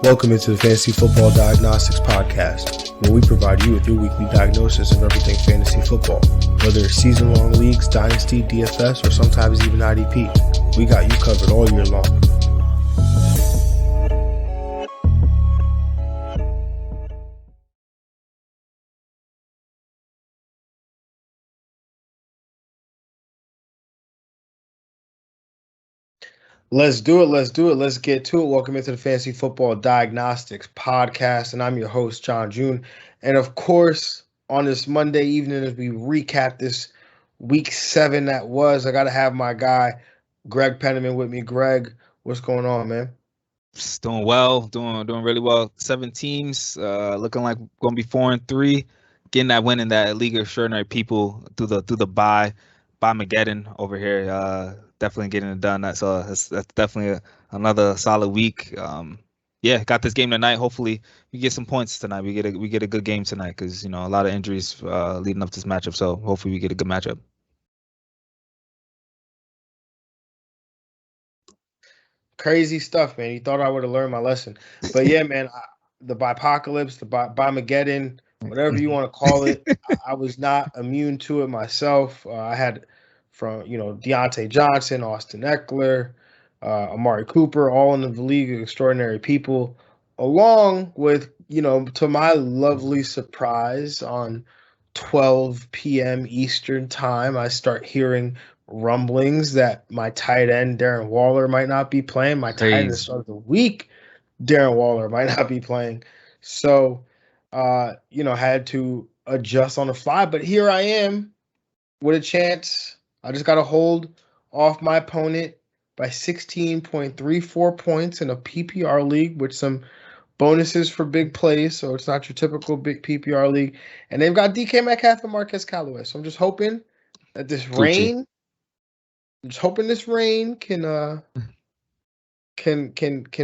Welcome into the Fantasy Football Diagnostics Podcast, where we provide you with your weekly diagnosis of everything fantasy football. Whether it's season-long leagues, dynasty, DFS, or sometimes even IDP, we got you covered all year long. Let's do it. Let's get to it. Welcome into the Fantasy Football Diagnostics Podcast, and I'm your host, John June. And of course, on this Monday evening, as we recap this Week 7 that was, I got to have my guy, Greg Penniman, with me. Greg, what's going on, man? Just doing well, doing really well. 7 teams, looking like going to be 4-3, getting that win in that League of Extraordinary People through the bye Mageddon over here. Definitely getting it done. That's definitely another solid week. Got this game tonight. Hopefully we get some points tonight. We get a good game tonight because a lot of injuries leading up to this matchup. So hopefully we get a good matchup. Crazy stuff, man. You thought I would have learned my lesson, but yeah, man. The bipocalypse, the Bimageddon, whatever you want to call it, I was not immune to it myself. I had from Deandre Johnson, Austin Eckler, Amari Cooper, all in the League of Extraordinary People, along with to my lovely surprise, on 12 p.m. Eastern time, I start hearing rumblings that my tight end Darren Waller might not be playing. My tight end at the start of the week, Darren Waller might not be playing. So, had to adjust on the fly. But here I am with a chance. I just got to hold off my opponent by 16.34 points in a PPR league with some bonuses for big plays. So it's not your typical big PPR league. And they've got DK Metcalf and Marquez Callaway. So I'm just hoping that this rain can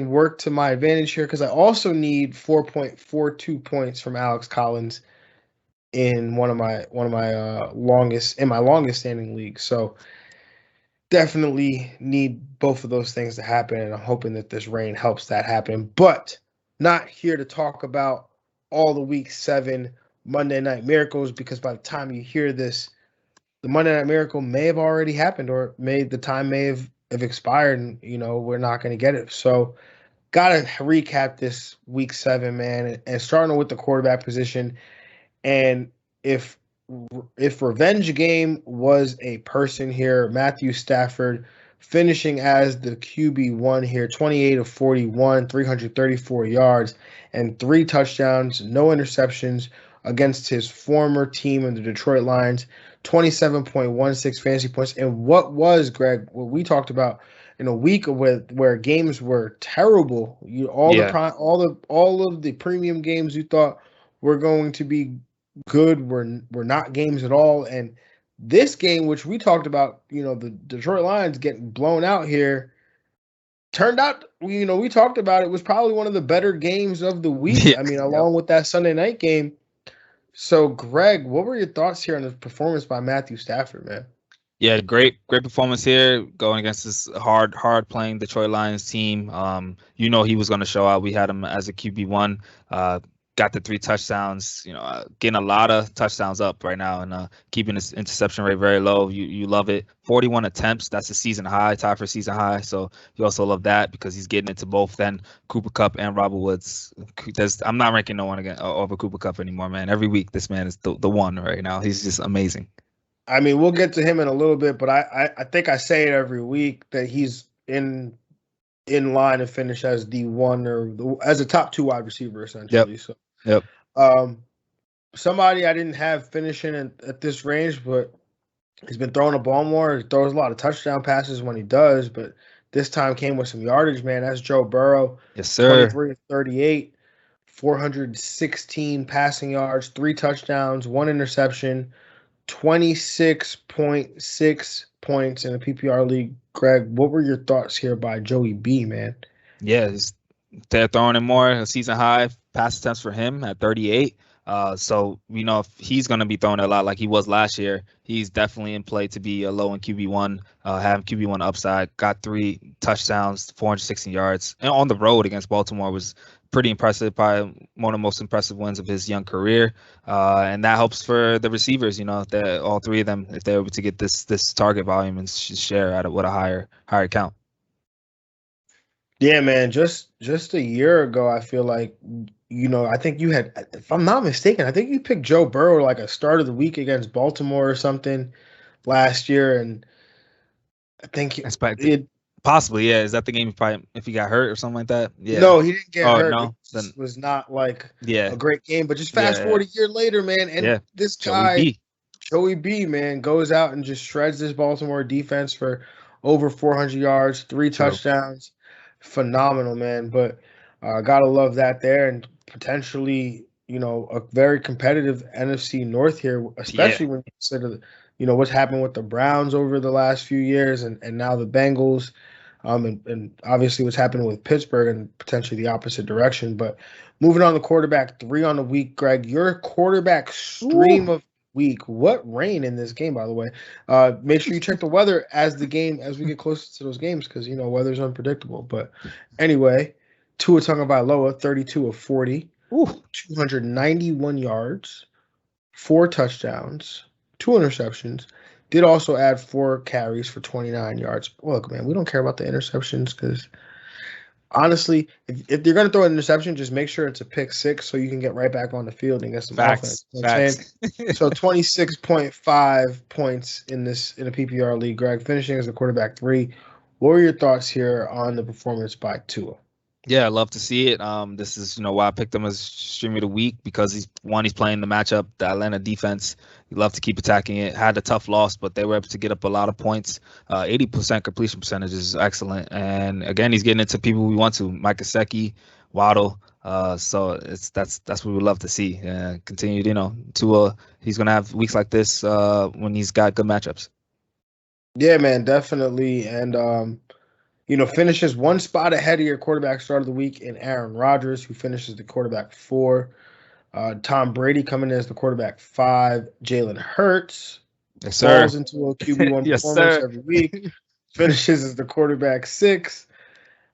work to my advantage here, because I also need 4.42 points from Alex Collins in one of my longest standing leagues. So definitely need both of those things to happen, and I'm hoping that this rain helps that happen. But not here to talk about all the Week 7 Monday Night Miracles, because by the time you hear this, the Monday Night Miracle may have already happened, or the time may have expired, and we're not going to get it. So gotta recap this Week 7, man, and starting with the quarterback position. And if revenge game was a person here, Matthew Stafford finishing as the QB1 here, 28 of 41, 334 yards and 3 touchdowns, no interceptions against his former team in the Detroit Lions, 27.16 fantasy points. And what was, Greg, what we talked about in a week where games were terrible, all of the premium games you thought were going to be good were not games at all. And this game, which we talked about, the Detroit Lions getting blown out here, turned out, we talked about it was probably one of the better games of the week. Yeah. I mean, along with that Sunday night game. So, Greg, what were your thoughts here on the performance by Matthew Stafford, man? Yeah, great performance here going against this hard playing Detroit Lions team. He was going to show out. We had him as a QB1. Got the 3 touchdowns, getting a lot of touchdowns up right now, and keeping his interception rate very low. You love it. 41 attempts, that's a season high, tied for season high. So you also love that because he's getting into both then Cooper Kupp and Robert Woods. I'm not ranking no one again over Cooper Kupp anymore, man. Every week this man is the one right now. He's just amazing. I mean, we'll get to him in a little bit, but I think I say it every week that he's in line to finish as the one or as a top 2 wide receiver, essentially. Yep. Somebody I didn't have finishing at this range, but he's been throwing the ball more. He throws a lot of touchdown passes when he does, but this time came with some yardage, man. That's Joe Burrow. Yes, sir. 23-38, 416 passing yards, 3 touchdowns, 1 interception, 26.6 points in a PPR league. Greg, what were your thoughts here by Joey B, man? Yeah, they're throwing in more, a season high pass attempts for him at 38. So we know if he's going to be throwing a lot like he was last year, he's definitely in play to be a low in QB1, having QB1 upside. Got 3 touchdowns, 416 yards, and on the road against Baltimore was pretty impressive. Probably one of the most impressive wins of his young career, and that helps for the receivers. That all 3 of them, if they're able to get this target volume and share at with a higher count. Yeah, man. Just a year ago, I feel like, I think you had, if I'm not mistaken, I think you picked Joe Burrow like a start of the week against Baltimore or something last year, and I think it. Possibly, yeah. Is that the game if he got hurt or something like that? Yeah. No, he didn't get hurt. No, it was not like a great game. But just fast forward a year later, man, and this guy, Joey B, man, goes out and just shreds this Baltimore defense for over 400 yards, 3 touchdowns. Phenomenal, man. But gotta love that there, and potentially, a very competitive NFC North here, especially when you consider, what's happened with the Browns over the last few years, and now the Bengals. And obviously what's happening with Pittsburgh and potentially the opposite direction. But moving on to quarterback 3 on the week, Greg, your quarterback stream of week. What rain in this game, by the way. Make sure you check the weather as we get closer to those games, because weather's unpredictable. But anyway, Tua Tagovailoa, 32 of 40, 291 yards, 4 touchdowns, 2 interceptions. Did also add 4 carries for 29 yards. Look, man, we don't care about the interceptions because, honestly, if you're going to throw an interception, just make sure it's a pick 6 so you can get right back on the field and get some offense. Facts. So 26.5 points in a PPR league, Greg, finishing as a quarterback 3. What were your thoughts here on the performance by Tua? Yeah, I love to see it. This is why I picked him as stream of the week, because he's playing the matchup, the Atlanta defense. You love to keep attacking it. Had a tough loss, but they were able to get up a lot of points. 80% completion percentage is excellent, and again, he's getting into people we want to. Mike Geseki, Waddle. So that's what we love to see. Continued, Tua. He's gonna have weeks like this when he's got good matchups. Yeah, man, definitely, and finishes 1 spot ahead of your quarterback start of the week in Aaron Rodgers, who finishes the quarterback 4. Tom Brady coming in as the quarterback 5. Jalen Hurts falls into a QB1 performance every week, finishes as the quarterback 6.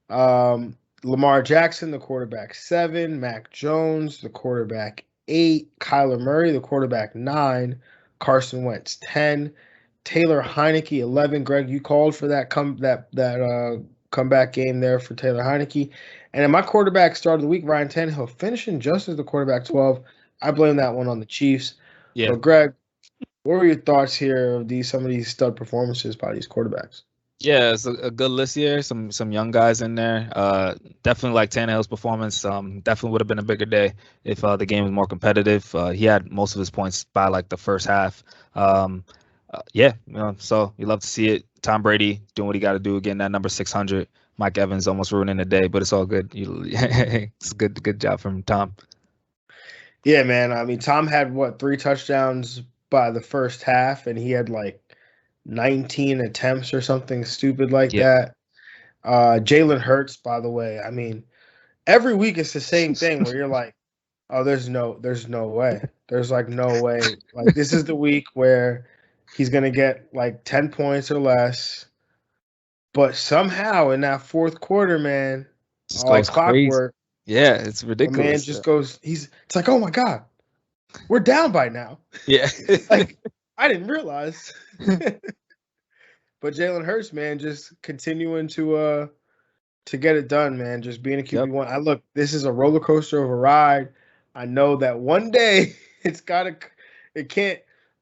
Lamar Jackson, the quarterback 7. Mac Jones, the quarterback 8. Kyler Murray, the quarterback 9. Carson Wentz 10. Taylor Heineke 11. Greg, you called for that comeback game there for Taylor Heineke. And in my quarterback start of the week, Ryan Tannehill finishing just as the quarterback 12. I blame that one on the Chiefs. Yeah. But Greg, what were your thoughts here of some of these stud performances by these quarterbacks? Yeah, it's a good list here. Some young guys in there. Definitely like Tannehill's performance. Definitely would have been a bigger day if the game was more competitive. He had most of his points by like the first half. So you love to see it. Tom Brady doing what he got to do, again, that number 600. Mike Evans almost ruining the day, but it's all good. It's a good job from Tom. Yeah, man. I mean, Tom had 3 touchdowns by the first half, and he had like 19 attempts or something stupid like that. Jalen Hurts, by the way. I mean, every week it's the same thing where you're like, oh, there's no way. There's like no way. Like, this is the week where he's going to get like 10 points or less. But somehow in that fourth quarter, man, like clockwork. Yeah, it's ridiculous. The man just goes, it's like, oh my God, we're down by now. Yeah. Like, I didn't realize. But Jalen Hurts, man, just continuing to get it done, man. Just being a QB1. Look, this is a roller coaster of a ride. I know that one day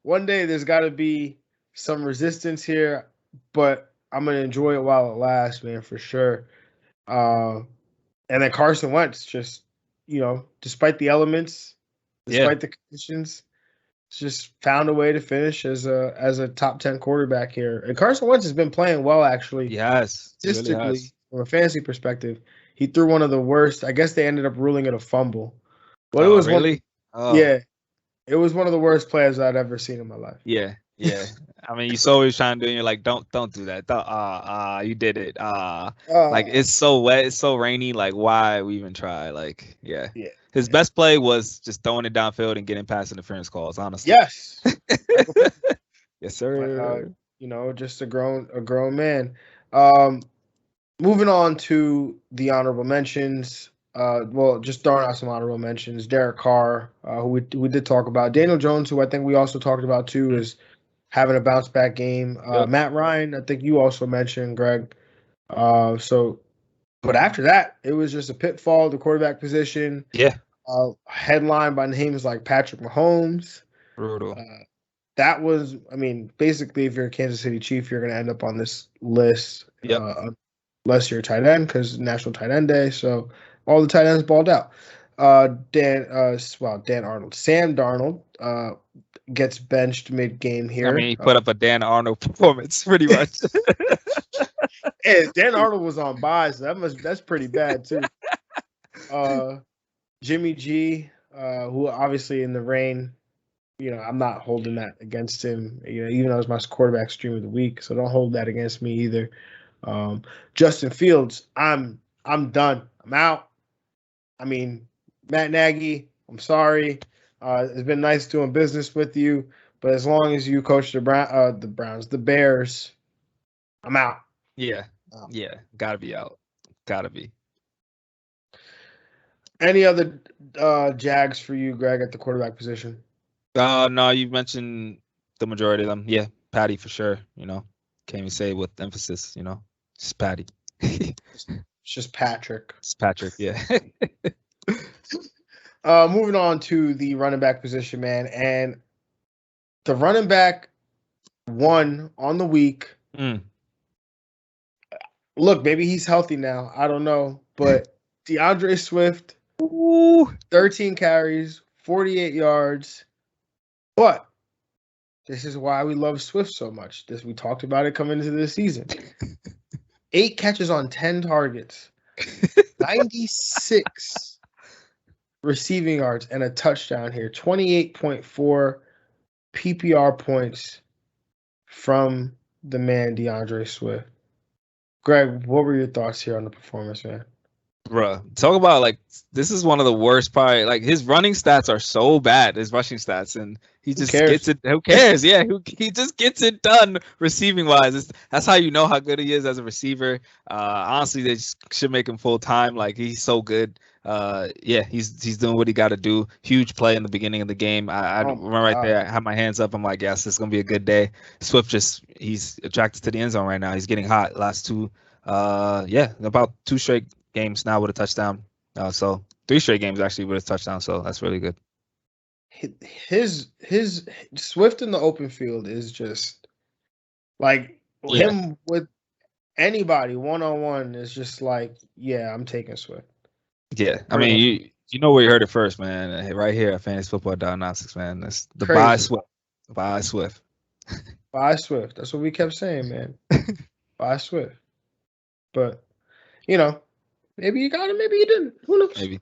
one day there's got to be some resistance here, but I'm going to enjoy it while it lasts, man, for sure. And then Carson Wentz, just, despite the elements, despite the conditions, just found a way to finish as a top 10 quarterback here. And Carson Wentz has been playing well, actually. Yes. Statistically, really has. From a fantasy perspective, he threw one of the worst. I guess they ended up ruling it a fumble. But it was really? Yeah. It was one of the worst plays I'd ever seen in my life. Yeah. Yeah. I mean, you saw what he was trying to do, and you're like, don't do that. You did it. Like it's so wet, it's so rainy. Like, why we even try? Like, yeah. Yeah. His best play was just throwing it downfield and getting pass interference calls. Honestly. Yes. Yes, sir. Just a grown man. Moving on to the honorable mentions. Just throwing out some honorable mentions. Derek Carr, who we did talk about. Daniel Jones, who I think we also talked about too, is having a bounce back game. Yep. Matt Ryan, I think you also mentioned, Greg. But after that, it was just a pitfall, the quarterback position. Yeah. Headline by names like Patrick Mahomes. Brutal. That was, basically, if you're a Kansas City Chief, you're going to end up on this list. Yep. Unless you're a tight end, because National Tight End Day. So all the tight ends balled out. Dan Arnold. Sam Darnold gets benched mid-game here. I mean, he put up a Dan Arnold performance, pretty much. Hey, Dan Arnold was on bye, so that's pretty bad too. Jimmy G, who obviously in the rain, I'm not holding that against him. Even though it's my quarterback stream of the week, so don't hold that against me either. Justin Fields, I'm done. I'm out. Matt Nagy, I'm sorry. It's been nice doing business with you, but as long as you coach the Bears, I'm out. Yeah. Yeah. Gotta be out. Gotta be. Any other Jags for you, Greg, at the quarterback position? No, you mentioned the majority of them. Yeah, Patty for sure. Can't even say with emphasis. Just Patty. It's just Patrick. It's Patrick. Yeah. Moving on to the running back position, man, and the running back one on the week. Look, maybe he's healthy now. I don't know, but Deandre Swift, 13 carries, 48 yards. But this is why we love Swift so much. We talked about it coming into this season. 8 catches on 10 targets, 96 receiving yards, and a touchdown here. 28.4 PPR points from the man Deandre Swift. Greg, what were your thoughts here on the performance, man? Bruh, talk about this is one of the worst. Probably his running stats are so bad, his rushing stats, and he just gets it. Who cares? Yeah, he just gets it done receiving wise. That's how you know how good he is as a receiver. Honestly, they should make him full time. He's so good. He's doing what he got to do. Huge play in the beginning of the game. I remember right there. I had my hands up. I'm like, yes, this is gonna be a good day. Swift he's attracted to the end zone right now. He's getting hot. Last two, about 2 straight games now with a touchdown. So 3 straight games actually with a touchdown. So that's really good. His Swift in the open field is just him with anybody one-on-one is just I'm taking Swift. Yeah, I mean you know where you heard it first, man. Right here at Fantasy Football Diagnostics, man. That's the buy Swift. Buy Swift. Buy Swift. That's what we kept saying, man. Buy Swift. But maybe you got it, maybe you didn't. Who knows? Maybe.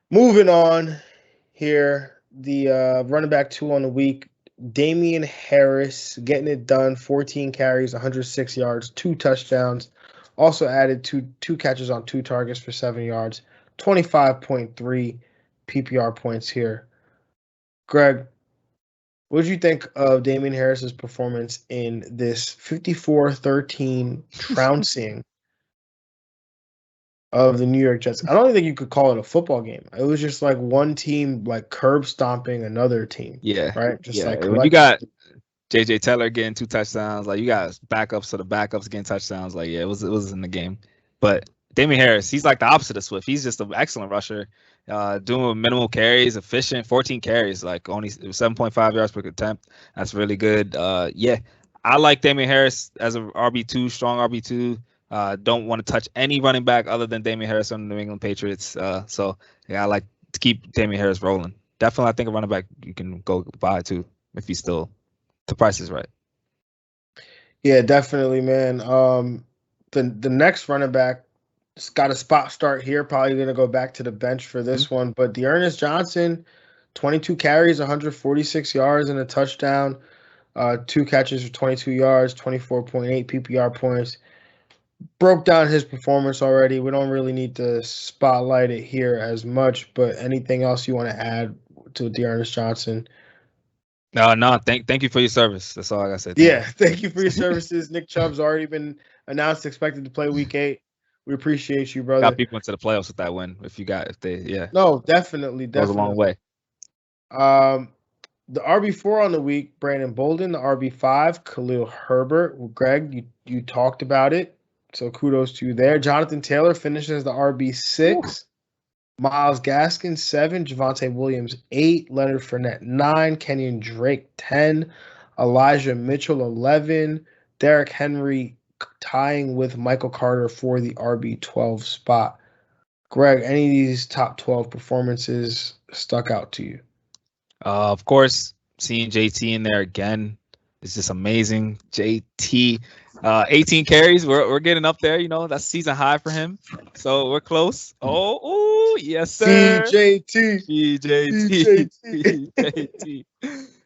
Moving on here, the running back 2 on the week, Damian Harris, getting it done. 14 carries, 106 yards, 2 touchdowns. Also added two catches on 2 targets for 7 yards. 25.3 PPR points here. Greg, what did you think of Damian Harris's performance in this 54-13 trouncing of the New York Jets? I don't even think you could call it a football game. It was just one team curb stomping another team. Yeah. Right? Just when you got JJ Taylor getting 2 touchdowns, you got backups to the backups getting touchdowns. It was in the game. But Damian Harris, he's the opposite of Swift. He's just an excellent rusher, doing minimal carries, efficient, 14 carries, only 7.5 yards per attempt. That's really good. I like Damian Harris as a RB2, strong RB2. Don't want to touch any running back other than Damian Harris on the New England Patriots. I like to keep Damian Harris rolling. Definitely, I think a running back you can go buy too if he's still the price is right. Yeah, definitely, man. The next running back got a spot start here. Probably going to go back to the bench for this one. But the Ernest Johnson, 22 carries, 146 yards, and a touchdown. 2 catches for 22 yards, 24.8 PPR points. Broke down his performance already. We don't really need to spotlight it here as much, but anything else you want to add to Ernest Johnson? No, thank you for your service. That's all I gotta say. Thank you for your services. Nick Chubb's already been announced, expected to play Week 8. We appreciate you, brother. Got people into the playoffs with that win. No, definitely. Goes a long way. The RB4 on the week, Brandon Bolden. The RB5, Khalil Herbert. Greg, you talked about it, so kudos to you there. Jonathan Taylor finishes the RB6. Myles Gaskin, 7. Javonte Williams, 8. Leonard Fournette, 9. Kenyon Drake, 10. Elijah Mitchell, 11. Derrick Henry tying with Michael Carter for the RB12 spot. Greg, any of these top 12 performances stuck out to you? Of course, seeing JT in there again is just amazing. JT, 18 carries. We're getting up there. That's season high for him. So we're close. Oh, yes, sir. CJT.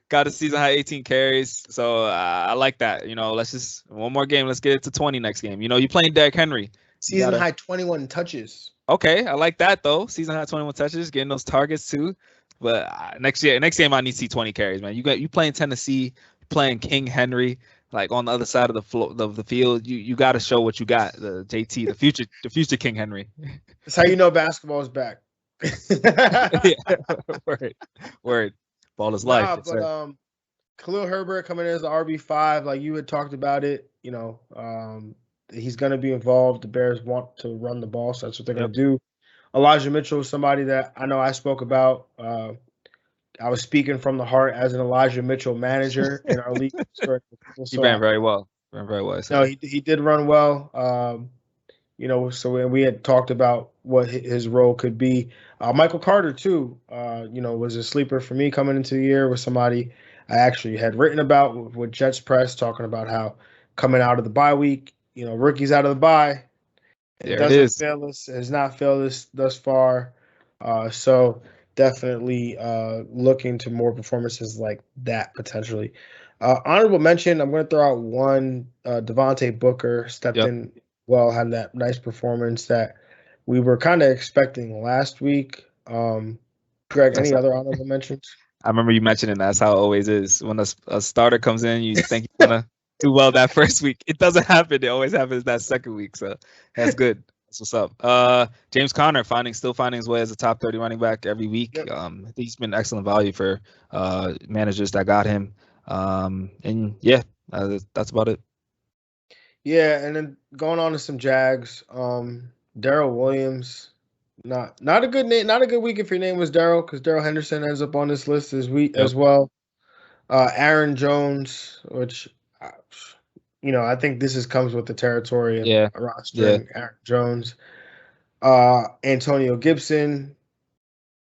Got a season high 18 carries. So I like that. Let's just one more game. Let's get it to 20 next game. You're playing Derrick Henry. Season high 21 touches. Okay, I like that though. Season high 21 touches, getting those targets too. But next game I need to see 20 carries, man. You playing Tennessee, playing King Henry, like on the other side of the field. You got to show what you got. The JT, the future King Henry. That's how you know basketball is back. Word. Ball is life. But Khalil Herbert coming in as the RB5, like you had talked about it. He's going to be involved. The Bears want to run the ball, so that's what they're going to do. Elijah Mitchell is somebody that I know I spoke about. I was speaking from the heart as an Elijah Mitchell manager in our league. He ran very well. No, he did run well. So we had talked about what his role could be. Michael Carter, too, was a sleeper for me coming into the year, with somebody I actually had written about with Jets Press, talking about how coming out of the bye week, rookies out of the bye. It doesn't fail us. It has not failed us thus far. So definitely looking to more performances like that potentially. Honorable mention, I'm going to throw out one. Devontae Booker stepped in well, had that nice performance that we were kind of expecting last week. Greg, any other honorable mentions? I remember you mentioning that's how it always is. When a starter comes in, you think you're going to do well that first week. It doesn't happen. It always happens that second week. So that's good. That's what's up. James Conner still finding his way as a top 30 running back every week. Yep. I think he's been excellent value for managers that got him. That's about it. Yeah, and then going on to some Jags. Darrell Williams, not a good name, not a good week if your name was Darrell, because Darrell Henderson ends up on this list as well. Aaron Jones, which I think this comes with the territory of rostering Aaron Jones. Antonio Gibson.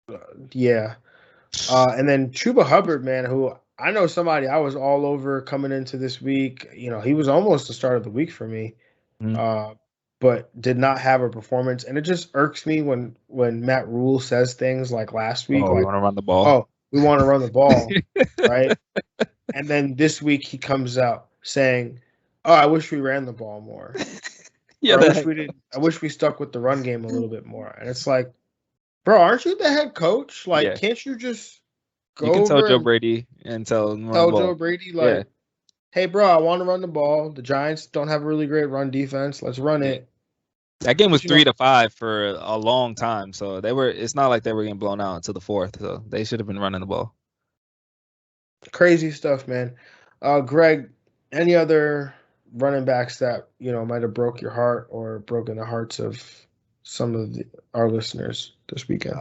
And then Chuba Hubbard, man, who I know somebody I was all over coming into this week. He was almost the start of the week for me, but did not have a performance. And it just irks me when Matt Rule says things like last week. We want to run the ball. Oh, we want to run the ball, right? And then this week he comes out saying, "Oh, I wish we ran the ball more. I wish we stuck with the run game a little bit more." And it's like, bro, aren't you the head coach? Like, can't you just go? You can tell Joe Brady and tell Joe Brady, like, hey, bro, I want to run the ball. The Giants don't have a really great run defense. Let's run it. That game was 3-5 for a long time, so it's not like they were getting blown out until the fourth. So they should have been running the ball. Crazy stuff, man. Greg, any other running backs that might have broke your heart or broken the hearts of some of our listeners this weekend?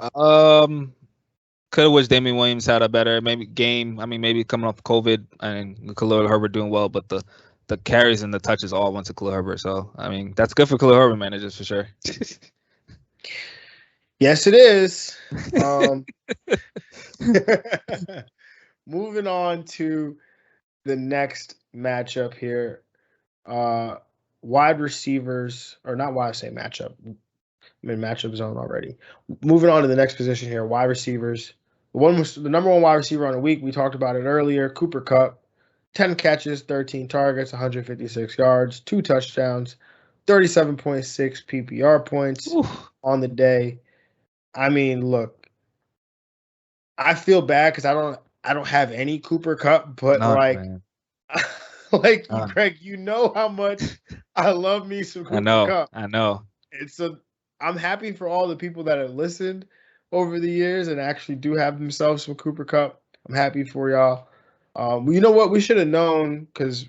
Could have wished Damian Williams had a better game. I mean, maybe coming off COVID and Khalil Herbert doing well, but the carries and the touches all went to Khalil Herbert. So I mean, that's good for Khalil Herbert managers for sure. Yes, it is. Moving on to the next matchup here. Wide receivers, or not why I say matchup. I'm in matchup zone already. Moving on to the next position here, wide receivers. The number one wide receiver on the week. We talked about it earlier. Cooper Kupp, 10 catches, 13 targets, 156 yards, 2 touchdowns, 37.6 PPR points on the day. I mean, look, I feel bad because I don't have any Cooper Kupp, but Man. like Greg, you know how much I love me some Cooper Kupp. I know. And so I'm happy for all the people that have listened over the years and actually do have themselves some Cooper Kupp. I'm happy for y'all. You know what? We should have known because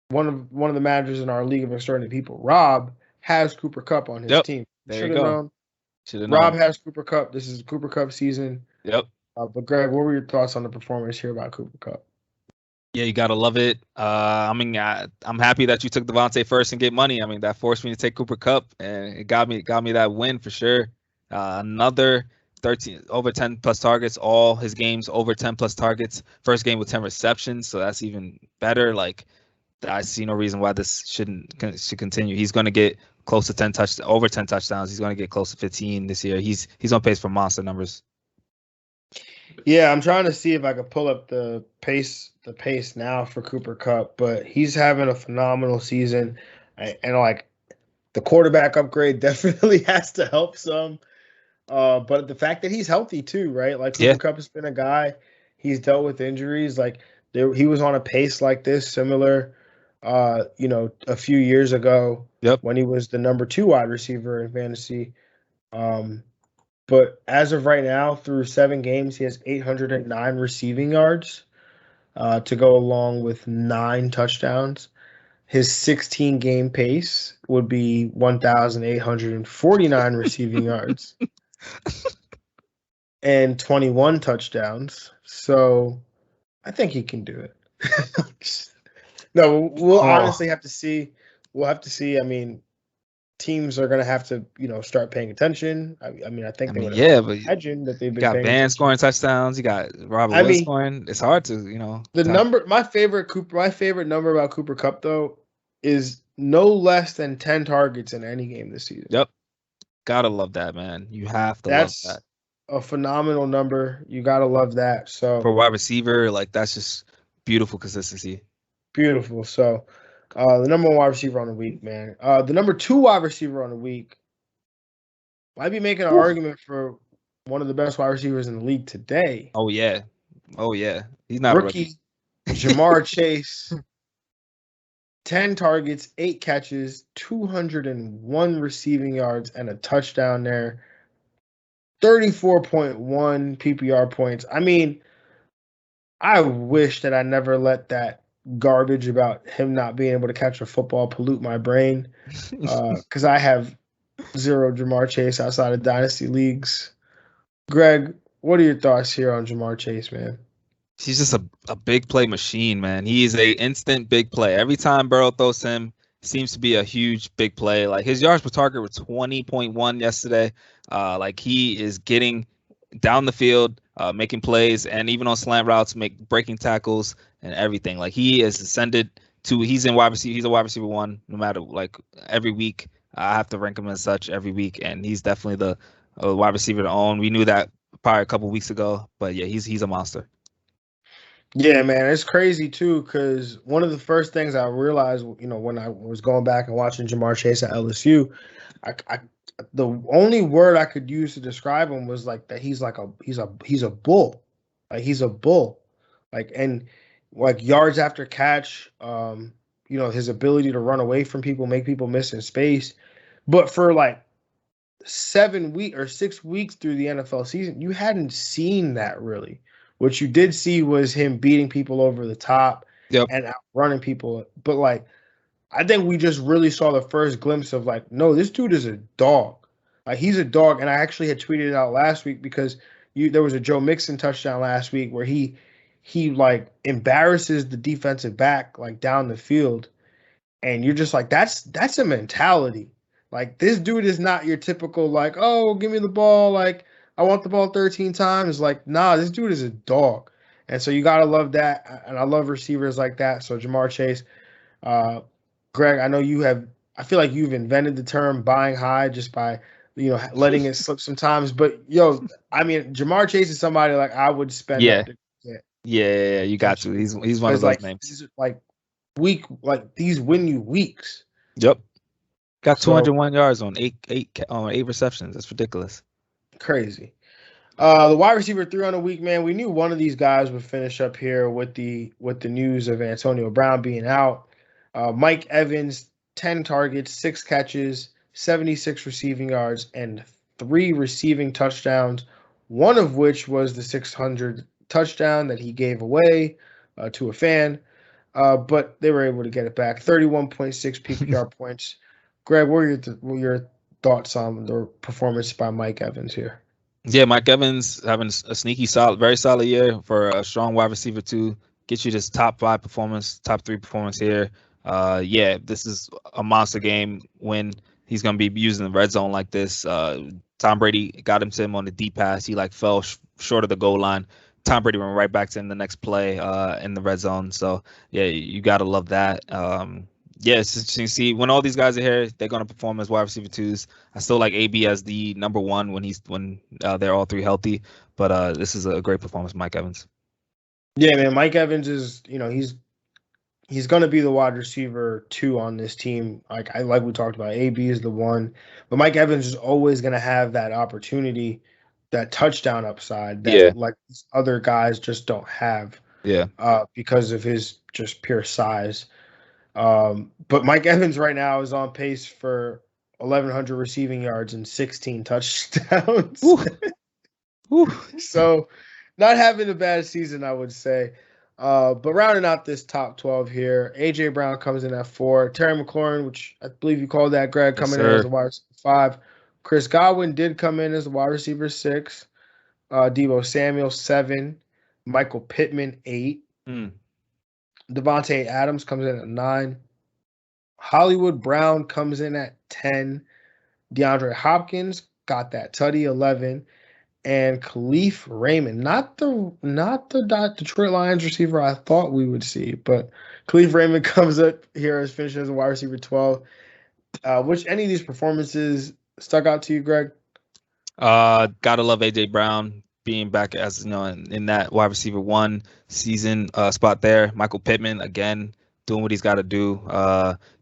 one of the managers in our league of extraordinary people, Rob, has Cooper Kupp on his team. There you go. Rob has Cooper Kupp. This is Cooper Kupp season. Yep. But Greg, what were your thoughts on the performance here about Cooper Kupp? Yeah, you gotta love it. I mean, I'm happy that you took Devontae first and get money. I mean, that forced me to take Cooper Kupp, and it got me that win for sure. Another 13 over 10 plus targets, all his games over 10 plus targets. First game with 10 receptions, so that's even better. Like, I see no reason why this should continue. He's going to get close to over 10 touchdowns. He's going to get close to 15 this year. He's on pace for monster numbers. Yeah, I'm trying to see if I could pull up the pace now for Cooper Kupp, but he's having a phenomenal season, and like the quarterback upgrade definitely has to help some. But the fact that he's healthy too, right? Like Cooper Kupp has been a guy, he's dealt with injuries. Like he was on a pace like this, similar, a few years ago when he was the number 2 wide receiver in fantasy. But as of right now, through 7 games, he has 809 receiving yards to go along with 9 touchdowns. His 16-game pace would be 1,849 receiving yards and 21 touchdowns. So I think he can do it. No, we'll honestly have to see. We'll have to see. I mean, teams are going to have to, start paying attention. I think they would imagine that they've been got Van scoring touchdowns. You got Robert Woods scoring. It's hard to, My favorite number about Cooper Kupp though is no less than 10 targets in any game this season. Yep, gotta love that, man. You have to love that. A phenomenal number. You gotta love that. So for wide receiver, like that's just beautiful consistency. Beautiful. So. The number 1 wide receiver on the week, man. The number 2 wide receiver on the week might be making an argument for one of the best wide receivers in the league today. Oh yeah. He's not rookie. Jamar Chase. 10 targets, 8 catches, 201 receiving yards, and a touchdown there. 34.1 PPR points. I mean, I wish that I never let that garbage about him not being able to catch a football pollute my brain, because I have 0 Jamar Chase outside of dynasty leagues. Greg, what are your thoughts here on Jamar Chase, man? He's just a big play machine, man. He is a instant big play. Every time Burrow throws him, seems to be a huge big play. Like his yards per target were 20.1 yesterday. Like he is getting down the field, making plays, and even on slant routes, breaking tackles and everything. Like he has ascended to. He's in wide receiver. He's a wide receiver 1, no matter like every week. I have to rank him as such every week, and he's definitely the wide receiver to own. We knew that probably a couple weeks ago, but yeah, he's a monster. Yeah, man, it's crazy too, because one of the first things I realized, when I was going back and watching Jamar Chase at LSU, the only word I could use to describe him was like that he's a bull. Like he's a bull. Like, and like yards after catch, his ability to run away from people, make people miss in space. But for like 6 weeks through the NFL season, you hadn't seen that really. What you did see was him beating people over the top and outrunning people. But like, I think we just really saw the first glimpse of like, no, this dude is a dog. Like he's a dog. And I actually had tweeted it out last week because there was a Joe Mixon touchdown last week where he like embarrasses the defensive back like down the field. And you're just like, that's a mentality. Like this dude is not your typical like, oh, give me the ball. Like I want the ball 13 times. Like, nah, this dude is a dog. And so you got to love that. And I love receivers like that. So Jamar Chase, Greg, I know I feel like you've invented the term buying high just by, letting it slip sometimes. But, I mean, Jamar Chase is somebody like I would spend. Yeah. Yeah, you got to. He's one of Because those like names. these are these win you weeks. Yep. Got So 201 yards on eight receptions. That's ridiculous. crazy. The wide receiver 3 on the week, man. We knew one of these guys would finish up here with the news of Antonio Brown being out. Mike Evans, 10 targets, 6 catches, 76 receiving yards, and 3 receiving touchdowns. One of which was the 600 touchdown that he gave away to a fan, but they were able to get it back. 31.6 PPR points. Greg, what are your thoughts on the performance by Mike Evans here? Yeah, Mike Evans having a sneaky very solid year for a strong wide receiver too. Get you this top 5 performance, top 3 performance here. Yeah, this is a monster game when he's gonna be using the red zone like this. Tom Brady got him to him on the deep pass. He fell short of the goal line. Tom Brady went right back to him the next play in the red zone. So yeah, you gotta love that. Yeah, it's interesting to see when all these guys are here, they're gonna perform as wide receiver 2s. I still like AB as the number 1 when they're all 3 healthy. But this is a great performance, Mike Evans. Yeah, man, Mike Evans is, he's going to be the wide receiver 2 on this team. Like we talked about, AB is the 1, but Mike Evans is always going to have that opportunity, that touchdown upside that these other guys just don't have. Yeah. Because of his just pure size. But Mike Evans right now is on pace for 1,100 receiving yards and 16 touchdowns. So not having a bad season, I would say. But rounding out this top 12 here, A.J. Brown comes in at 4. Terry McLaurin, which I believe you called that, Greg, coming in as a wide receiver 5. Chris Godwin did come in as a wide receiver 6. Deebo Samuel, 7. Michael Pittman, 8. Devontae Adams comes in at 9. Hollywood Brown comes in at 10. DeAndre Hopkins got that tutty, 11. And Khalif Raymond, not the Detroit Lions receiver I thought we would see, but Khalif Raymond comes up here as finishing as a wide receiver 12. Which any of these performances stuck out to you, Greg? Gotta love AJ Brown being back as in that wide receiver 1 season spot there. Michael Pittman again doing what he's got to do.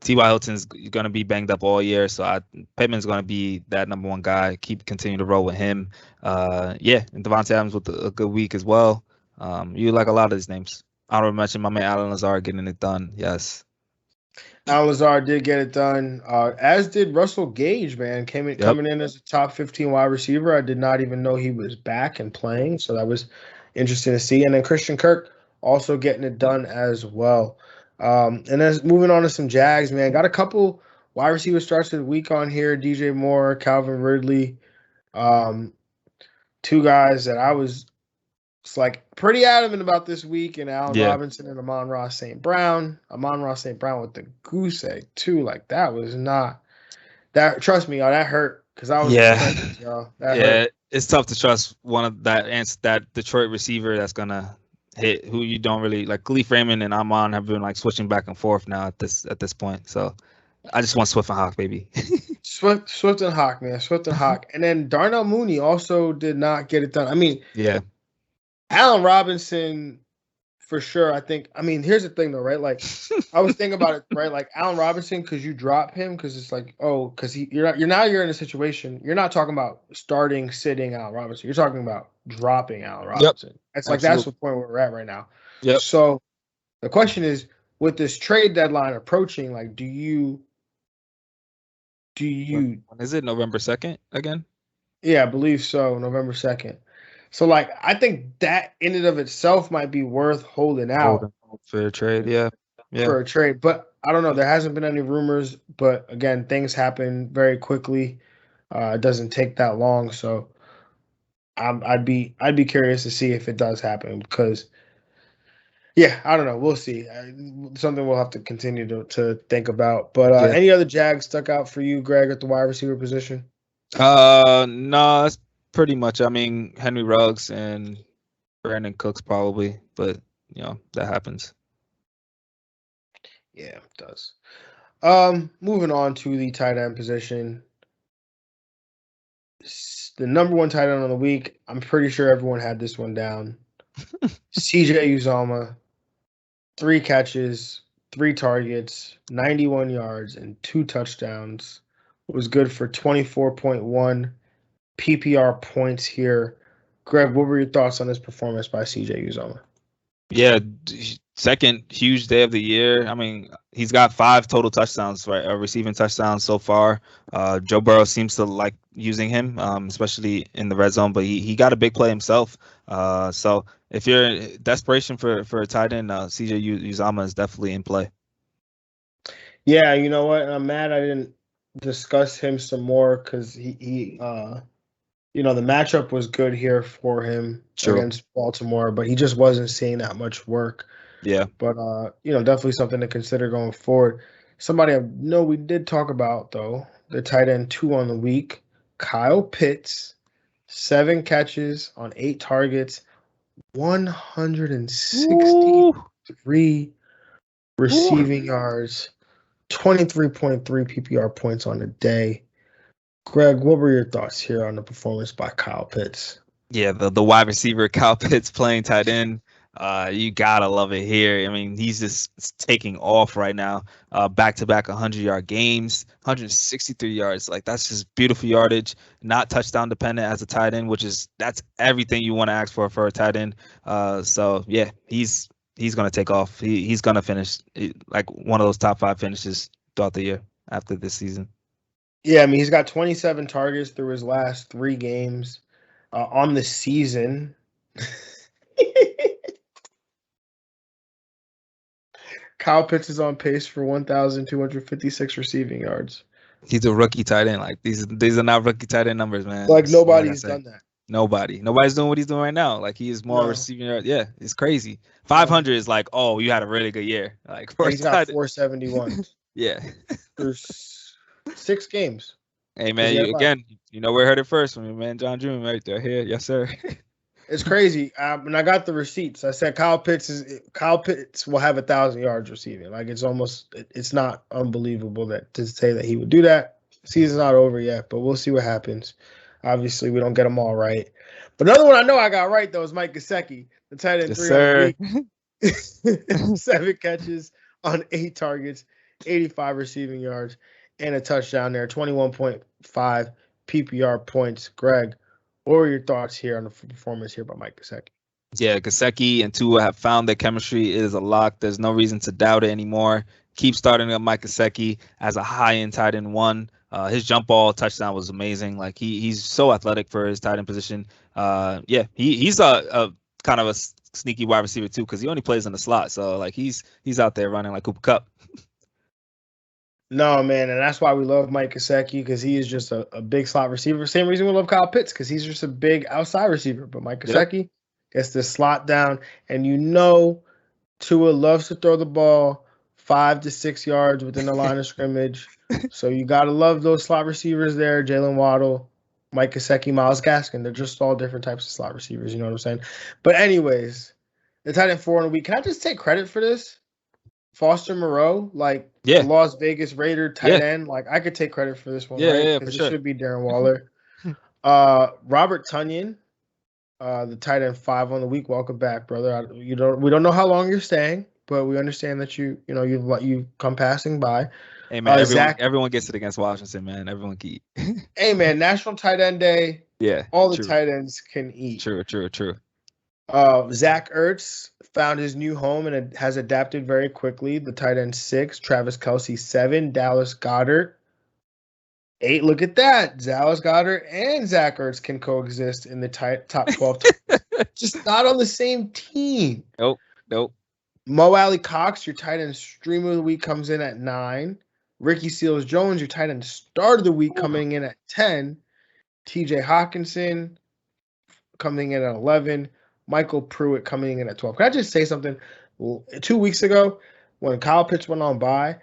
T.Y. Hilton's going to be banged up all year, so Pittman's going to be that number 1 guy. Continue to roll with him. Yeah, and Devontae Adams with a good week as well. You like a lot of these names. I don't mention my man Allen Lazard getting it done. Yes. Allen Lazard did get it done, as did Russell Gage, man. Coming in as a top 15 wide receiver. I did not even know he was back and playing, so that was interesting to see. And then Christian Kirk also getting it done as well. And then moving on to some Jags, man. Got a couple wide receiver starts of the week on here. DJ Moore, Calvin Ridley. 2 guys that I was pretty adamant about this week, and Allen Robinson and Amon-Ra St. Brown. Amon-Ra St. Brown with the goose egg too. That was not that. Trust me, y'all, that hurt because I was excited, y'all. That hurt. It's tough to trust one of that Detroit receiver that's gonna hit who you don't really like. Khalif Raymond and Amon have been switching back and forth now at this point. So I just want Swift and Hawk, baby. Swift and Hawk, man. Swift and Hawk. And then Darnell Mooney also did not get it done. I mean, Allen Robinson, for sure. Here's the thing, though, right? I was thinking about it, right? Allen Robinson, because you drop him, because it's because you're in a situation. You're not talking about sitting Allen Robinson. You're talking about dropping Allen Robinson. It's that's the point where we're at right now. Yep. So the question is, with this trade deadline approaching, do you? When is it? November 2nd again? Yeah, I believe so. November 2nd. So, I think that in and of itself might be worth holding out for a trade. Yeah. For a trade. But I don't know. There hasn't been any rumors. But again, things happen very quickly. It doesn't take that long. So I'd be curious to see if it does happen because, I don't know. We'll see. Something we'll have to continue to think about. But any other Jags stuck out for you, Greg, at the wide receiver position? No, that's pretty much. Henry Ruggs and Brandon Cooks probably, but that happens. Yeah, it does. Moving on to the tight end position. The number 1 tight end on the week. I'm pretty sure everyone had this one down. CJ Uzomah, 3 catches, 3 targets, 91 yards, and 2 touchdowns. Was good for 24.1 PPR points here. Greg, what were your thoughts on this performance by CJ Uzomah? Yeah, second huge day of the year. I mean, he's got 5 total touchdowns, right? Receiving touchdowns so far. Joe Burrow seems to like using him, especially in the red zone, but he got a big play himself. So if you're in desperation for a tight end, CJ Uzomah is definitely in play. Yeah, you know what? I'm mad I didn't discuss him some more because he the matchup was good here for him against Baltimore, but he just wasn't seeing that much work. Yeah. But definitely something to consider going forward. Somebody I know we did talk about though, the tight end 2 on the week, Kyle Pitts, 7 catches on 8 targets, 163 receiving yards, 23.3 PPR points on the day. Greg, what were your thoughts here on the performance by Kyle Pitts? Yeah, the wide receiver Kyle Pitts playing tight end. You gotta love it here. I mean, he's just taking off right now. Back-to-back 100-yard games, 163 yards. Like, that's just beautiful yardage. Not touchdown dependent as a tight end, that's everything you want to ask for a tight end. So yeah, he's gonna take off. He's gonna finish like one of those top 5 finishes throughout the year after this season. Yeah, I mean, he's got 27 targets through his last 3 games on the season. Kyle Pitts is on pace for 1,256 receiving yards. He's a rookie tight end. Like, these are not rookie tight end numbers, man. Like, nobody's done that. Nobody's doing what he's doing right now. Like, he is more receiving yards. Yeah, it's crazy. 500 is like, oh, you had a really good year. Like, he's got 471. Yeah. There's 6 games. Hey, man, we heard it first from your man John June right there. Here, yes, sir. It's crazy. And I got the receipts. I said Kyle Pitts will have 1,000 yards receiving. Like, it's not unbelievable to say that he would do that. Season's not over yet, but we'll see what happens. Obviously, we don't get them all right. But another one I know I got right though is Mike Geseki, the tight end, yes, 3 on the week. 7 catches on 8 targets, 85 receiving yards, and a touchdown there. 21.5 PPR points. Greg, what were your thoughts here on the performance here by Mike Geseki? Yeah, Gaseki and Tua have found their chemistry. It is a lock. There's no reason to doubt it anymore. Keep starting up Mike Geseki as a high-end tight end 1. His jump ball touchdown was amazing. Like, he's so athletic for his tight end position. Yeah, he's a kind of a sneaky wide receiver too, because he only plays in the slot. So like he's out there running like Cooper Kupp. No, man, and that's why we love Mike Geseki, because he is just a big slot receiver. Same reason we love Kyle Pitts, because he's just a big outside receiver. But Mike Geseki gets the slot down, and Tua loves to throw the ball 5 to 6 yards within the line of scrimmage. So you got to love those slot receivers there, Jalen Waddle, Mike Geseki, Myles Gaskin. They're just all different types of slot receivers, you know what I'm saying? But anyways, the tight end 4 in a week. Can I just take credit for this? Foster Moreau, the Las Vegas Raider tight end. Like, I could take credit for this one, right? Yeah, because it should be Darren Waller. Robert Tonyan, the tight end 5 on the week. Welcome back, brother. We don't know how long you're staying, but we understand that you've come passing by. Hey, man, everyone gets it against Washington, man. Everyone can eat. Hey, man, National Tight End Day. Yeah, all the tight ends can eat. True. Zach Ertz found his new home and has adapted very quickly. The tight end 6, Travis Kelce 7, Dallas Goedert 8. Look at that. Dallas Goedert and Zach Ertz can coexist in the top 12. Just not on the same team. Nope. Mo Alley Cox, your tight end stream of the week, comes in at 9. Ricky Seals-Jones, your tight end start of the week, coming in at 10. TJ Hawkinson coming in at 11. Michael Pruitt coming in at 12. Can I just say something? 2 weeks ago, when Kyle Pitts went on by,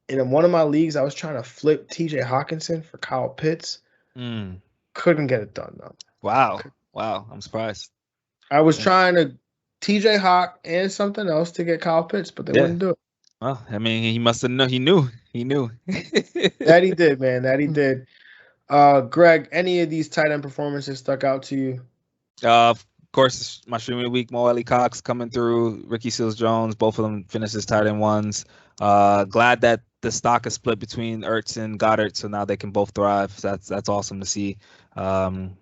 in one of my leagues, I was trying to flip TJ Hawkinson for Kyle Pitts. Couldn't get it done, though. Wow. I'm surprised. I was trying to TJ Hawk and something else to get Kyle Pitts, but they wouldn't do it. Well, I mean, he must have known. He knew. That he did, man. That he did. Greg, any of these tight end performances stuck out to you? Of course, my stream of the week, Mo Ellie Cox coming through, Ricky Seals-Jones, both of them finished as tight end ones. Glad that the stock is split between Ertz and Goddard, so now they can both thrive. So that's awesome to see. Hunter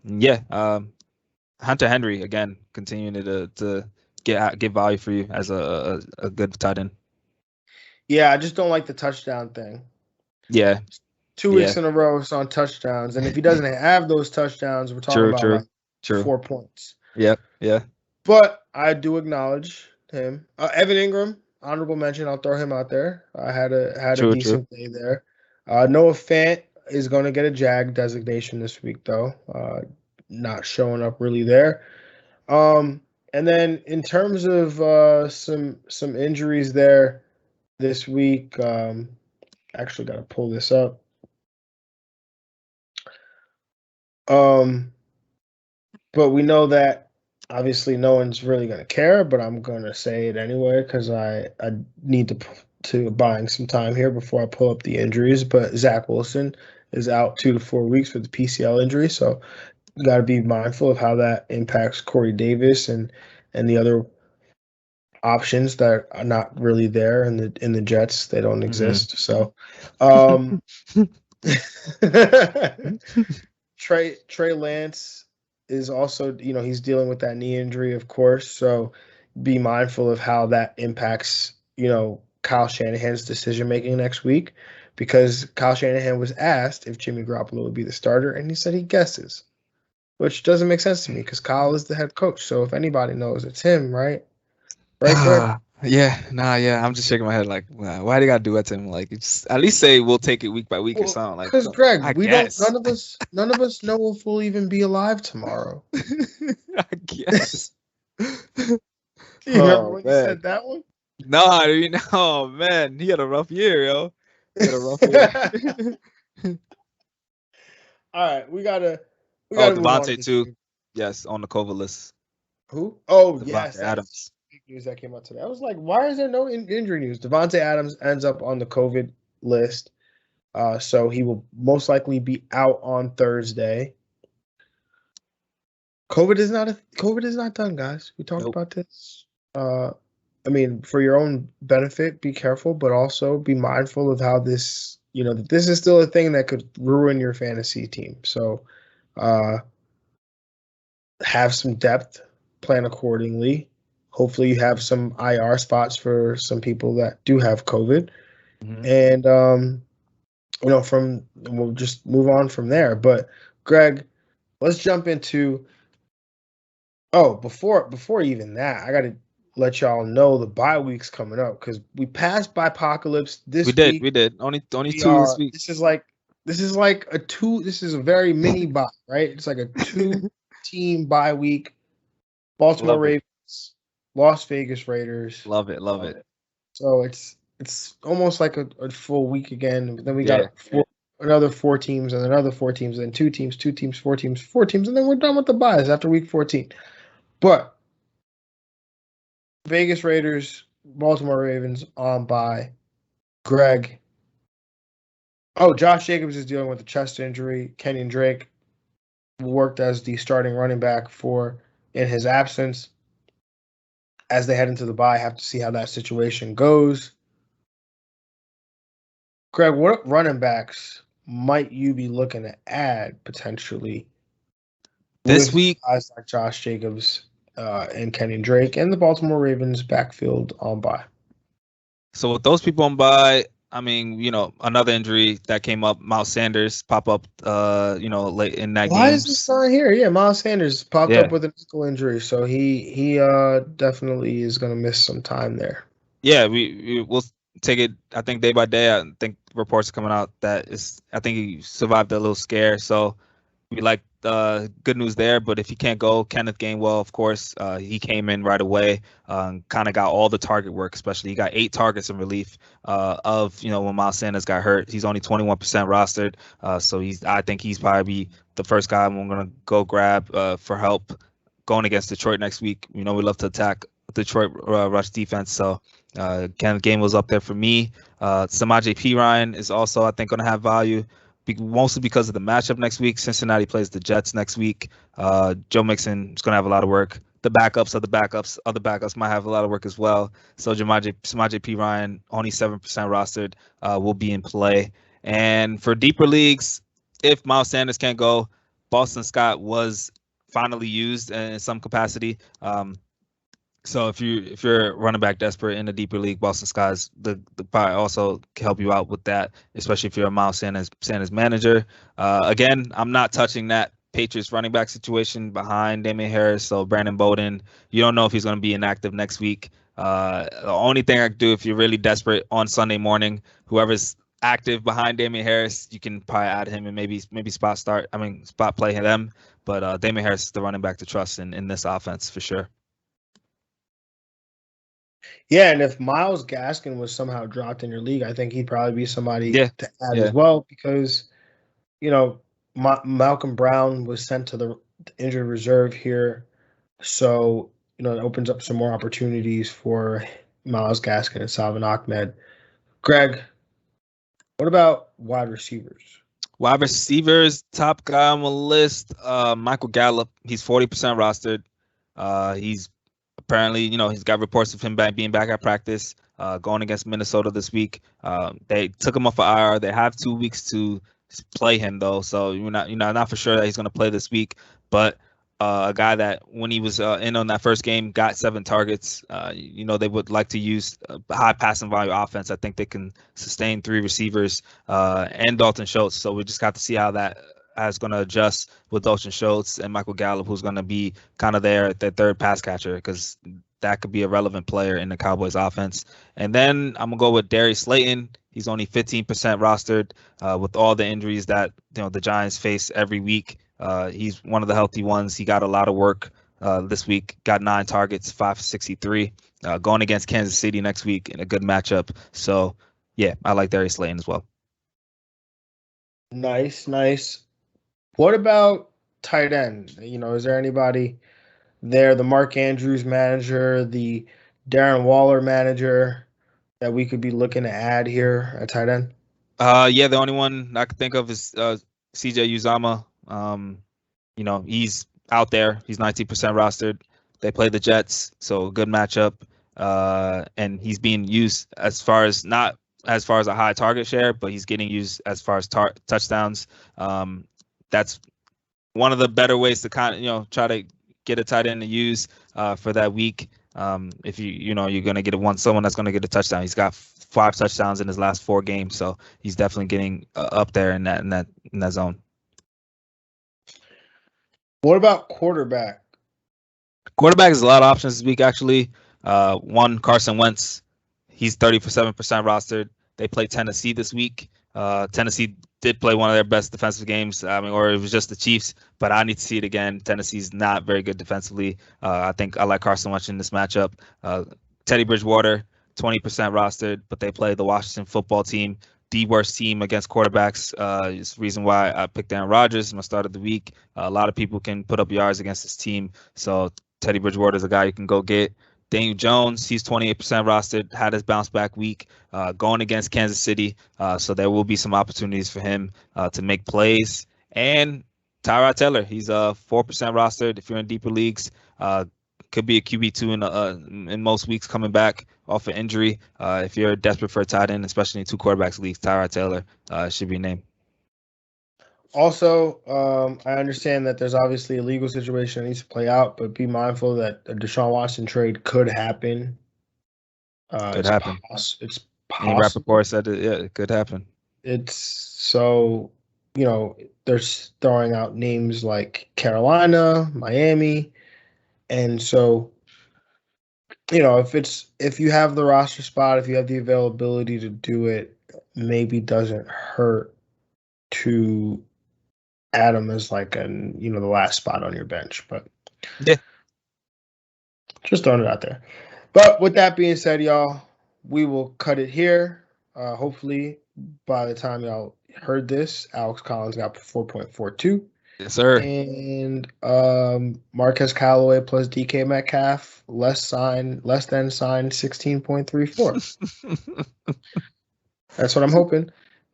Henry again continuing to get value for you as a good tight end. Yeah, I just don't like the touchdown thing. Yeah. 2 weeks in a row it's on touchdowns, and if he doesn't have those touchdowns, we're talking about 4 points. Yeah. But I do acknowledge him. Evan Ingram, honorable mention. I'll throw him out there. I had a decent day there. Noah Fant is going to get a Jag designation this week, though. Not showing up really there. And then in terms of some injuries there this week, actually got to pull this up. But we know that obviously no one's really going to care, but I'm going to say it anyway because I need to buying some time here before I pull up the injuries. But Zach Wilson is out 2 to 4 weeks with the PCL injury, so you got to be mindful of how that impacts Corey Davis and the other options that are not really there in the Jets. They don't exist. So, Trey Lance is also, he's dealing with that knee injury, of course. So be mindful of how that impacts, Kyle Shanahan's decision making next week, because Kyle Shanahan was asked if Jimmy Garoppolo would be the starter, and he said he guesses, which doesn't make sense to me because Kyle is the head coach. So if anybody knows, it's him, right? Right, Greg? I'm just shaking my head like, why do you gotta do that to him? Like, it's at least say we'll take it week by week or something. Like, because Greg, none of us know if we'll even be alive tomorrow. I guess. Do you remember when you said that one? No, oh man, he had a rough year, yo. He had a rough year. All right, we gotta Devontae too. Yes, on the COVID list. Who? Oh, Devontae yes, Adams. News that came out today. I was like, why is there no injury news? Devontae Adams ends up on the COVID list, so he will most likely be out on Thursday. COVID is not done, guys. We talked about this. For your own benefit, be careful, but also be mindful of how this, that this is still a thing that could ruin your fantasy team. So, have some depth, plan accordingly. Hopefully you have some IR spots for some people that do have COVID. And, we'll just move on from there. But Greg, let's jump into, before even that, I got to let y'all know the bye week's coming up because we passed by apocalypse this week. We did. Only 2 this week. This is a very mini bye, right? It's like a 2-team bye week. Baltimore Ravens, Las Vegas Raiders. Love it. So it's almost like a full week again. Then we got another 4 teams and another 4 teams, and then 2 teams, 4 teams, and then we're done with the byes after week 14. But Vegas Raiders, Baltimore Ravens on bye. Greg. Josh Jacobs is dealing with a chest injury. Kenyon Drake worked as the starting running back in his absence. As they head into the bye, have to see how that situation goes. Greg, what running backs might you be looking to add potentially this week? Guys like Josh Jacobs and Kenyon Drake and the Baltimore Ravens backfield on bye. So with those people on bye, another injury that came up, Miles Sanders pop up, late in that game. Why is this not here? Yeah, Miles Sanders popped up with an ankle injury, so he definitely is going to miss some time there. Yeah, we'll take it, I think, day by day. I think reports are coming out that I think he survived a little scare, so we like good news there. But if he can't go, Kenneth Gainwell, of course, he came in right away, kind of got all the target work, especially. He got 8 targets in relief when Miles Sanders got hurt. He's only 21% rostered, so I think he's probably the first guy I'm going to go grab for help going against Detroit next week. We love to attack Detroit rush defense, so Kenneth Gainwell's up there for me. Samaje Perine is also, I think, going to have value, mostly because of the matchup next week. Cincinnati plays the Jets next week. Joe Mixon is going to have a lot of work. the backups of the backups of the backups might have a lot of work as well. So Samaje P. Ryan, only 7% rostered, will be in play. And for deeper leagues, if Miles Sanders can't go, Boston Scott was finally used in some capacity. So if you're running back desperate in a deeper league, Boston Scott's the probably also can help you out with that, especially if you're a Miles Sanders manager. Again, I'm not touching that Patriots running back situation behind Damian Harris. So Brandon Bowden, you don't know if he's going to be inactive next week. The only thing I could do if you're really desperate on Sunday morning, whoever's active behind Damian Harris, you can probably add him and maybe spot play them. But Damian Harris is the running back to trust in this offense for sure. Yeah, and if Myles Gaskin was somehow dropped in your league, I think he'd probably be somebody to add as well because, Malcolm Brown was sent to the injured reserve here. So, it opens up some more opportunities for Myles Gaskin and Salvon Ahmed. Greg, what about wide receivers? Wide receivers, top guy on the list, Michael Gallup. He's 40% rostered. He's apparently, he's got reports of him being back at practice, going against Minnesota this week. They took him off of IR. They have 2 weeks to play him though, so you're not for sure that he's going to play this week. But a guy that when he was in on that first game got 7 targets. They would like to use a high passing volume offense. I think they can sustain 3 receivers and Dalton Schultz. So we just got to see how that is going to adjust with Dalton Schultz and Michael Gallup, who's going to be kind of their third pass catcher, because that could be a relevant player in the Cowboys offense. And then I'm going to go with Darius Slayton. He's only 15% rostered with all the injuries that the Giants face every week. He's one of the healthy ones. He got a lot of work this week, got 9 targets, 563, going against Kansas City next week in a good matchup. So, yeah, I like Darius Slayton as well. Nice. What about tight end? Is there anybody there, the Mark Andrews manager, the Darren Waller manager, that we could be looking to add here at tight end? Yeah, the only one I could think of is CJ Uzomah. He's out there. He's 19% rostered. They play the Jets, so good matchup. And he's being used not as far as a high target share, but he's getting used as far as touchdowns. That's one of the better ways to kind of try to get a tight end to use for that week. If you're going to get someone that's going to get a touchdown. He's got 5 touchdowns in his last 4 games, so he's definitely getting up there in that zone. What about quarterback? Quarterback is a lot of options this week, actually. One, Carson Wentz. He's 37% rostered. They play Tennessee this week. Tennessee did play one of their best defensive games, or it was just the Chiefs, but I need to see it again. Tennessee's not very good defensively. I think I like Carson Wentz in this matchup. Teddy Bridgewater, 20% rostered, but they play the Washington football team, the worst team against quarterbacks. It's the reason why I picked Aaron Rodgers my start of the week. A lot of people can put up yards against this team, so Teddy Bridgewater is a guy you can go get. Daniel Jones, he's 28% rostered, had his bounce back week going against Kansas City. So there will be some opportunities for him to make plays. And Tyrod Taylor, he's 4% rostered. If you're in deeper leagues, could be a QB2 in most weeks coming back off an injury. If you're desperate for a tight end, especially in 2 quarterbacks leagues, Tyrod Taylor should be named. Also, I understand that there's obviously a legal situation that needs to play out, but be mindful that a Deshaun Watson trade could happen. Could happen. It's possible. Rappaport said it could happen. It's so, they're throwing out names like Carolina, Miami, and so, if you have the roster spot, if you have the availability to do it, maybe doesn't hurt to add him as like the last spot on your bench, but yeah, just throwing it out there. But with that being said, y'all, we will cut it here. Hopefully by the time y'all heard this, Alex Collins got 4.42. Yes, sir. And Marquez Callaway plus DK Metcalf less than signed 16.34. That's what I'm hoping.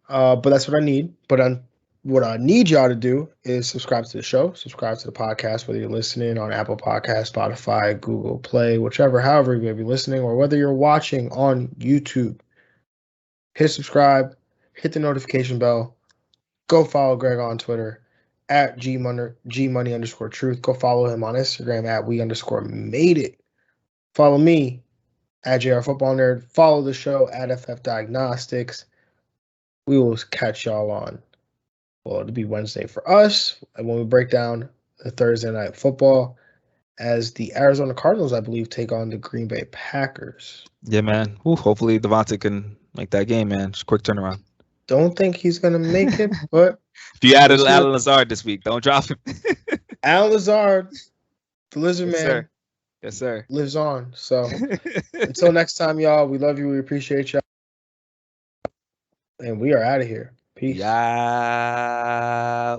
But that's what I need. But what I need y'all to do is subscribe to the show, subscribe to the podcast, whether you're listening on Apple Podcasts, Spotify, Google Play, however you may be listening, or whether you're watching on YouTube. Hit subscribe, hit the notification bell. Go follow Greg on Twitter at Gmoney_truth. Go follow him on Instagram at we_made_it. Follow me at JR Football Nerd. Follow the show at FF Diagnostics. We will catch y'all on, well, it'll be Wednesday for us, and when we break down the Thursday night football as the Arizona Cardinals, I believe, take on the Green Bay Packers. Yeah, man. Ooh, hopefully Devontae can make that game, man. Just quick turnaround. Don't think he's going to make it, but... If you added Alan Lazard this week, don't drop him. Alan Lazard, the Lizard Yes, Man, sir. Yes, sir. Lives on. So until next time, y'all, we love you. We appreciate y'all. And we are out of here. Peace. Yeah.